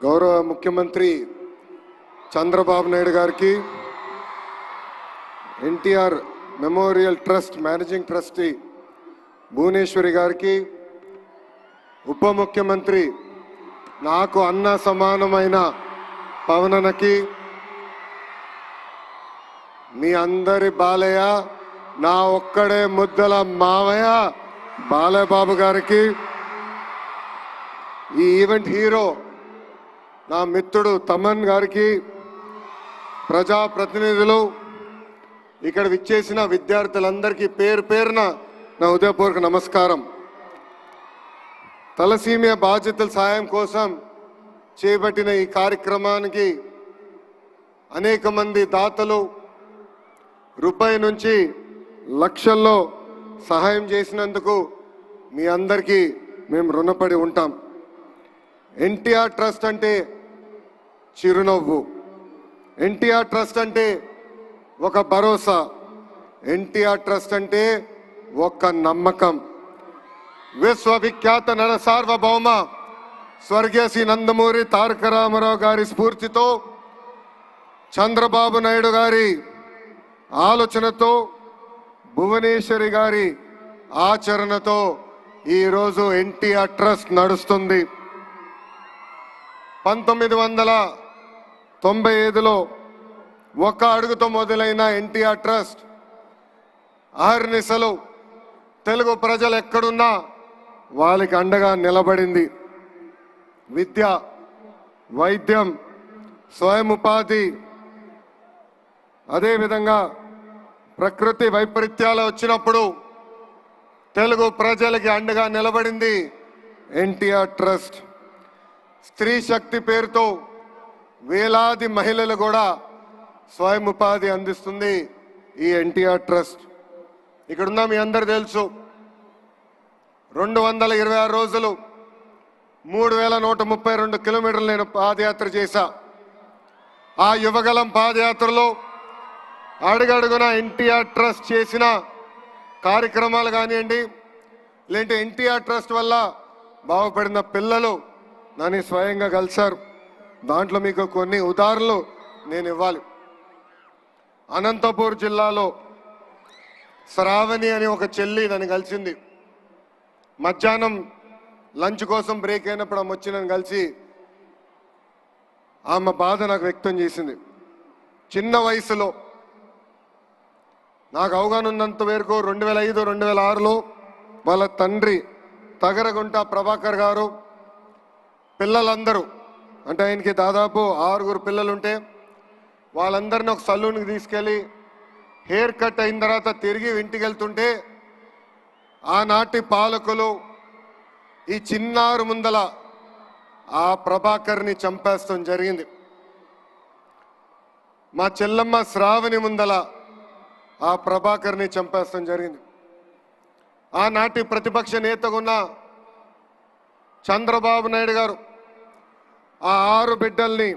గౌరవ ముఖ్యమంత్రి చంద్రబాబు నాయుడు గారికి, NTR memorial trust managing trustee Bhuvaneswari గారికి, ఉప ముఖ్యమంత్రి నాకు అన్న సమానమైన పవనన్నకి, మీ అందరి బాలయ్య, నా ఒక్కడే ముద్దల మావయ్య బాలయ్య బాబు గారికి, ఈ ఈవెంట్ హీరో నా మిత్రుడు తమన్ గారికి, ప్రజాప్రతినిధులు, ఇక్కడ విచ్చేసిన విద్యార్థులందరికీ పేరు పేరున నా హృదయపూర్వక నమస్కారం. తలసీమియా బాధితుల సాయం కోసం చేపట్టిన ఈ కార్యక్రమానికి అనేక మంది దాతలు రూపాయి నుంచి లక్షల్లో సహాయం చేసినందుకు మీ అందరికీ మేము రుణపడి ఉంటాం. ఎన్టీఆర్ ట్రస్ట్ అంటే చిరునవ్వు, ఎన్టీఆర్ ట్రస్ట్ అంటే ఒక భరోసా, ఎన్టీఆర్ ట్రస్ట్ అంటే ఒక నమ్మకం. విశ్వవిఖ్యాత నర సార్వభౌమ స్వర్గీయ శ్రీ నందమూరి తారక రామారావు గారి స్ఫూర్తితో, చంద్రబాబు నాయుడు గారి ఆలోచనతో, భువనేశ్వరి గారి ఆచరణతో ఈరోజు ఎన్టీఆర్ ట్రస్ట్ నడుస్తుంది. 1995లో ఒక అడుగుతో మొదలైన ఎన్టీఆర్ ట్రస్ట్ అహర్నిశలు తెలుగు ప్రజలు ఎక్కడున్నా వాళ్ళకి అండగా నిలబడింది. విద్య, వైద్యం, స్వయం ఉపాధి, అదేవిధంగా ప్రకృతి వైపరీత్యాలు వచ్చినప్పుడు తెలుగు ప్రజలకి అండగా నిలబడింది ఎన్టీఆర్ ట్రస్ట్. స్త్రీ శక్తి పేరుతో వేలాది మహిళలు కూడా స్వయం ఉపాధి అందిస్తుంది ఈ ఎన్టీఆర్ ట్రస్ట్. ఇక్కడున్న మీ అందరు తెలుసు, 226 రోజులు 3132 కిలోమీటర్లు నేను పాదయాత్ర చేశా. ఆ యువగలం పాదయాత్రలో అడుగడుగున ఎన్టీఆర్ ట్రస్ట్ చేసిన కార్యక్రమాలు కానివ్వండి, లేదంటే ఎన్టీఆర్ ట్రస్ట్ వల్ల బాగుపడిన పిల్లలు నన్ను స్వయంగా కలిశారు. దాంట్లో మీకు కొన్ని ఉదాహరణలు నేను ఇవ్వాలి. అనంతపూర్ జిల్లాలో శ్రావణి అని ఒక చెల్లి నన్ను కలిసింది. మధ్యాహ్నం లంచ్ కోసం బ్రేక్ అయినప్పుడు ఆమె వచ్చి నన్ను కలిసి ఆమె బాధ నాకు వ్యక్తం చేసింది. చిన్న వయసులో నాకు అవగాహన ఉన్నంత వరకు 2005, 2006లో వాళ్ళ తండ్రి తగరగుంట ప్రభాకర్ గారు పిల్లలందరూ, అంటే ఆయనకి దాదాపు 6 పిల్లలుంటే వాళ్ళందరినీ ఒక సలూన్కి తీసుకెళ్ళి హెయిర్ కట్ అయిన తర్వాత తిరిగి ఇంటికి వెళ్తుంటే ఆనాటి పాలకులు ఈ చిన్నారు ముందల ఆ ప్రభాకర్ని చంపేస్తాం జరిగింది. మా చెల్లమ్మ శ్రావణి ముందల ఆ ప్రభాకర్ని చంపేస్తాం జరిగింది. ఆనాటి ప్రతిపక్ష నేతగా ఉన్న చంద్రబాబు నాయుడు గారు ఆ 6 బిడ్డల్ని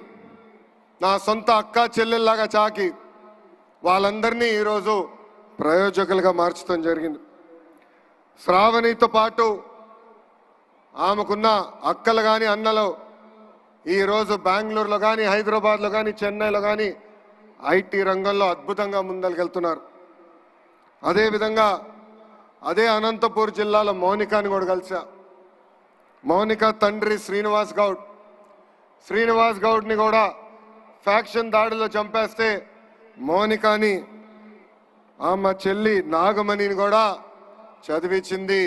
నా సొంత అక్క చెల్లెల్లాగా చాకి వాళ్ళందరినీ ఈరోజు ప్రయోజకులుగా మార్చడం జరిగింది. శ్రావణితో పాటు ఆమెకున్న అక్కలు కానీ అన్నలు ఈరోజు బెంగళూరులో కానీ, హైదరాబాద్లో కానీ, చెన్నైలో కానీ ఐటీ రంగంలో అద్భుతంగా ముందరికెళ్తున్నారు. అదేవిధంగా అదే అనంతపూర్ జిల్లాలో మౌనికాని కూడా కలిసా. మౌనిక తండ్రి శ్రీనివాస్ గౌడ్ని కూడా ఫ్యాక్షన్ దాడిలో చంపేస్తే మౌనికాని ఆమె చెల్లి నాగమణిని కూడా చదివించింది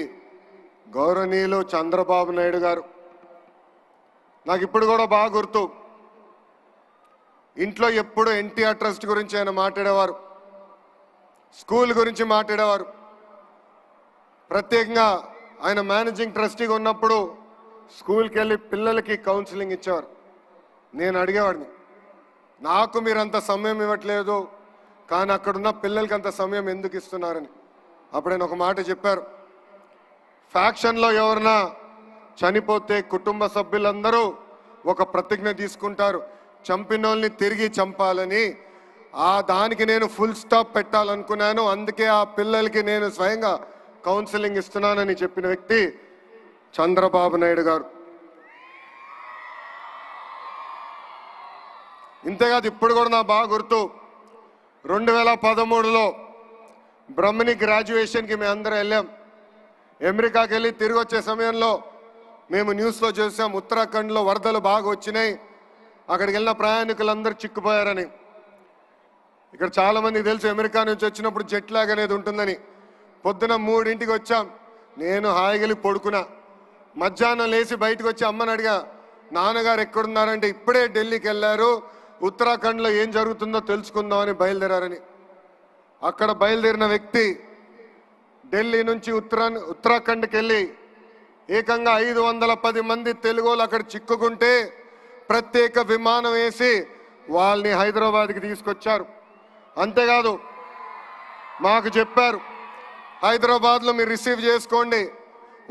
గౌరవనీయులు చంద్రబాబు నాయుడు గారు. నాకు ఇప్పుడు కూడా బాగా గుర్తు, ఇంట్లో ఎప్పుడు ఎన్టీఆర్ ట్రస్ట్ గురించి ఆయన మాట్లాడేవారు, స్కూల్ గురించి మాట్లాడేవారు. ప్రత్యేకంగా ఆయన మేనేజింగ్ ట్రస్టీగా ఉన్నప్పుడు స్కూల్కి వెళ్ళి పిల్లలకి కౌన్సిలింగ్ ఇచ్చేవారు. నేను అడిగేవాడిని, నాకు మీరు అంత సమయం ఇవ్వట్లేదు కానీ అక్కడున్న పిల్లలకి అంత సమయం ఎందుకు ఇస్తున్నారని. అప్పుడు ఆయన ఒక మాట చెప్పారు, ఫ్యాక్షన్లో ఎవరన్నా చనిపోతే కుటుంబ సభ్యులందరూ ఒక ప్రతిజ్ఞ తీసుకుంటారు, చంపిన వాళ్ళని తిరిగి చంపాలని. దానికి నేను ఫుల్ స్టాప్ పెట్టాలనుకున్నాను, అందుకే ఆ పిల్లలకి నేను స్వయంగా కౌన్సిలింగ్ ఇస్తున్నానని చెప్పిన వ్యక్తి చంద్రబాబు నాయుడు గారు. ఇంతేకాదు ఇప్పుడు కూడా నాకు బాగా గుర్తు 2013లో బ్రహ్మణి గ్రాడ్యుయేషన్కి మేము అందరం వెళ్ళాం. అమెరికాకి వెళ్ళి తిరిగి వచ్చే సమయంలో మేము న్యూస్లో చూసాం ఉత్తరాఖండ్లో వరదలు బాగా వచ్చినాయి, అక్కడికి వెళ్ళిన ప్రయాణికులందరూ చిక్కుపోయారని. ఇక్కడ చాలామందికి తెలుసు అమెరికా నుంచి వచ్చినప్పుడు జెట్ లాగ్ అనేది ఉంటుందని. పొద్దున 3ంటికి వచ్చాం, నేను హాయిగలి పడుకున్నా. మధ్యాహ్నం లేచి బయటకు వచ్చి అమ్మని అడిగా, నాన్నగారు ఎక్కడున్నారంటే ఇప్పుడే ఢిల్లీకి వెళ్ళారు, ఉత్తరాఖండ్లో ఏం జరుగుతుందో తెలుసుకుందామని బయలుదేరారని. అక్కడ బయలుదేరిన వ్యక్తి ఢిల్లీ నుంచి ఉత్తరాఖండ్కి వెళ్ళి ఏకంగా 510 మంది తెలుగులు అక్కడ చిక్కుకుంటే ప్రత్యేక విమానం వేసి వాళ్ళని హైదరాబాద్కి తీసుకొచ్చారు. అంతేకాదు మాకు చెప్పారు, హైదరాబాద్లో మీరు రిసీవ్ చేసుకోండి,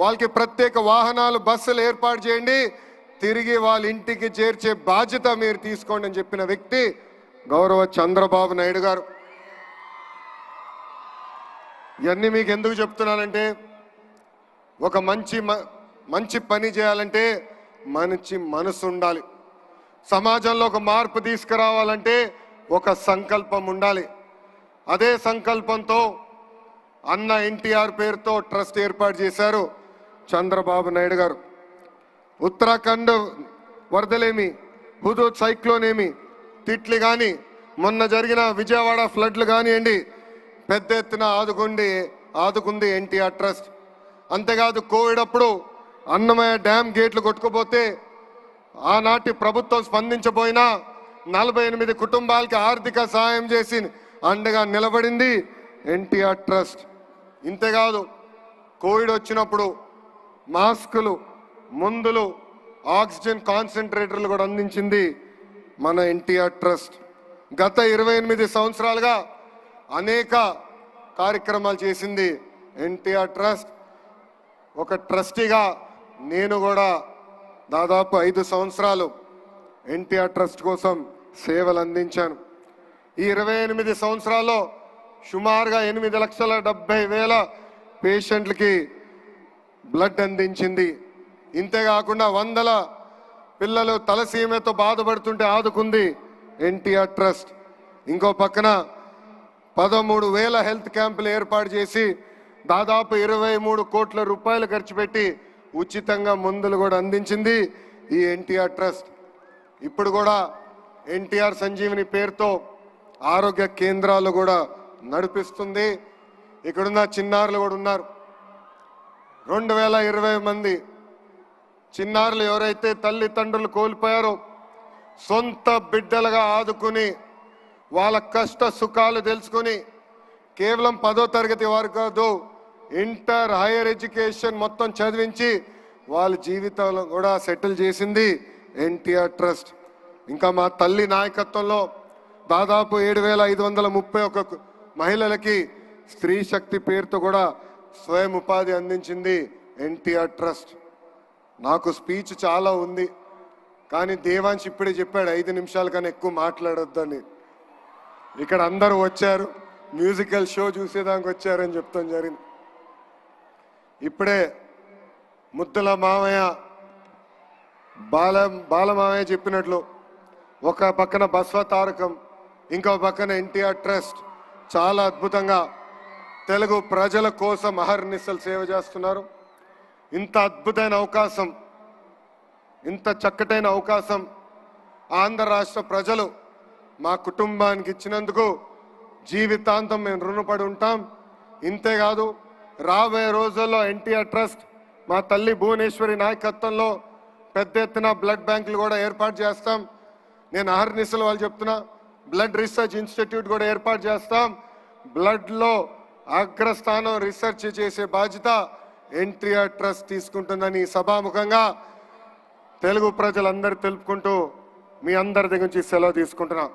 వాళ్ళకి ప్రత్యేక వాహనాలు బస్సులు ఏర్పాటు చేయండి, తిరిగి వాళ్ళ ఇంటికి చేర్చే బాధ్యత మీరు తీసుకోండి అని చెప్పిన వ్యక్తి గౌరవ చంద్రబాబు నాయుడు గారు. ఇవన్నీ మీకు ఎందుకు చెప్తున్నానంటే, ఒక మంచి పని చేయాలంటే మంచి మనసు ఉండాలి. సమాజంలో ఒక మార్పు తీసుకురావాలంటే ఒక సంకల్పం ఉండాలి. అదే సంకల్పంతో అన్న ఎన్టీఆర్ పేరుతో ట్రస్ట్ ఏర్పాటు చేశారు చంద్రబాబు నాయుడు గారు. ఉత్తరాఖండ్ వరదలేమి, హుదూద్ సైక్లోన్ ఏమి, తిట్లి కానీ, మొన్న జరిగిన విజయవాడ ఫ్లడ్లు కానివ్వండి, పెద్ద ఎత్తున ఆదుకుంది ఎన్టీఆర్ ట్రస్ట్. అంతేకాదు కోవిడ్ అప్పుడు అన్నమయ్య డ్యామ్ గేట్లు కొట్టుకుపోతే ఆనాటి ప్రభుత్వం స్పందించబోయినా 48 కుటుంబాలకి ఆర్థిక సహాయం చేసి అండగా నిలబడింది ఎన్టీఆర్ ట్రస్ట్. ఇంతేకాదు కోవిడ్ వచ్చినప్పుడు మాస్కులు, మందులు, ఆక్సిజన్ కాన్సన్ట్రేటర్లు కూడా అందించింది మన ఎన్టీఆర్ ట్రస్ట్. గత 28 సంవత్సరాలుగా అనేక కార్యక్రమాలు చేసింది ఎన్టీఆర్ ట్రస్ట్. ఒక ట్రస్టీగా నేను కూడా దాదాపు 5 సంవత్సరాలు ఎన్టీఆర్ ట్రస్ట్ కోసం సేవలు అందించాను. ఈ 28 సంవత్సరాల్లో సుమారుగా 8,70,000 పేషెంట్లకి బ్లడ్ అందించింది. ఇంతేకాకుండా 100 పిల్లలు తలసీమతో బాధపడుతుంటే ఆదుకుంది ఎన్టీఆర్ ట్రస్ట్. ఇంకో పక్కన 13,000 హెల్త్ క్యాంపులు ఏర్పాటు చేసి దాదాపు 23 కోట్ల రూపాయలు ఖర్చు పెట్టి ఉచితంగా మందులు కూడా అందించింది ఈ ఎన్టీఆర్ ట్రస్ట్. ఇప్పుడు కూడా ఎన్టీఆర్ సంజీవిని పేరుతో ఆరోగ్య కేంద్రాలు కూడా నడిపిస్తుంది. ఇక్కడున్న చిన్నారులు కూడా ఉన్నారు. 2020 మంది చిన్నారులు ఎవరైతే తల్లిదండ్రులు కోల్పోయారో సొంత బిడ్డలుగా ఆదుకుని వాళ్ళ కష్ట సుఖాలు తెలుసుకుని కేవలం 10వ తరగతి వరకు కాదు, ఇంటర్, హైయర్ ఎడ్యుకేషన్ మొత్తం చదివించి వాళ్ళ జీవితంలో కూడా సెటిల్ చేసింది ఎన్టీఆర్ ట్రస్ట్. ఇంకా మా తల్లి నాయకత్వంలో దాదాపు 7,531 మహిళలకి స్త్రీ శక్తి పేరుతో కూడా స్వయం ఉపాధి అందించింది ఎన్టీఆర్ ట్రస్ట్. నాకు స్పీచ్ చాలా ఉంది, కానీ దేవాంశ్ ఇప్పుడే చెప్పాడు 5 నిమిషాల కన్నా ఎక్కువ మాట్లాడొద్దని. ఇక్కడ అందరూ వచ్చారు, మ్యూజికల్ షో చూసేదానికి వచ్చారని చెప్తాం జరిగింది. ఇప్పుడే ముద్దుల మామయ్య, బాలమామయ్య చెప్పినట్లు ఒక పక్కన బస్వ తారకం, ఇంకో పక్కన ఎన్టీఆర్ ట్రస్ట్ చాలా అద్భుతంగా తెలుగు ప్రజల కోసం అహర్నిశలు సేవ చేస్తున్నారు. ఇంత అద్భుతమైన అవకాశం, ఇంత చక్కటైన అవకాశం ఆంధ్ర రాష్ట్ర ప్రజలు మా కుటుంబానికి ఇచ్చినందుకు జీవితాంతం మేము రుణపడి ఉంటాం. ఇంతేకాదు రాబోయే రోజుల్లో ఎన్టీఆర్ ట్రస్ట్ మా తల్లి భువనేశ్వరి నాయకత్వంలో పెద్ద ఎత్తున బ్లడ్ బ్యాంకులు కూడా ఏర్పాటు చేస్తాం. నేను అహర్నిశలు వాళ్ళు చెప్తున్నా, బ్లడ్ రీసెర్చ్ ఇన్స్టిట్యూట్ కూడా ఏర్పాటు చేస్తాం. బ్లడ్లో అగ్రస్థానం రీసెర్చ్ చేసే బాధ్యత ఎన్టీఆర్ ట్రస్ట్ తీసుకుంటుందని సభాముఖంగా తెలుగు ప్రజలందరూ తెలుపుకుంటూ మీ అందరి దగ్గర నుంచి సెలవు తీసుకుంటున్నాం.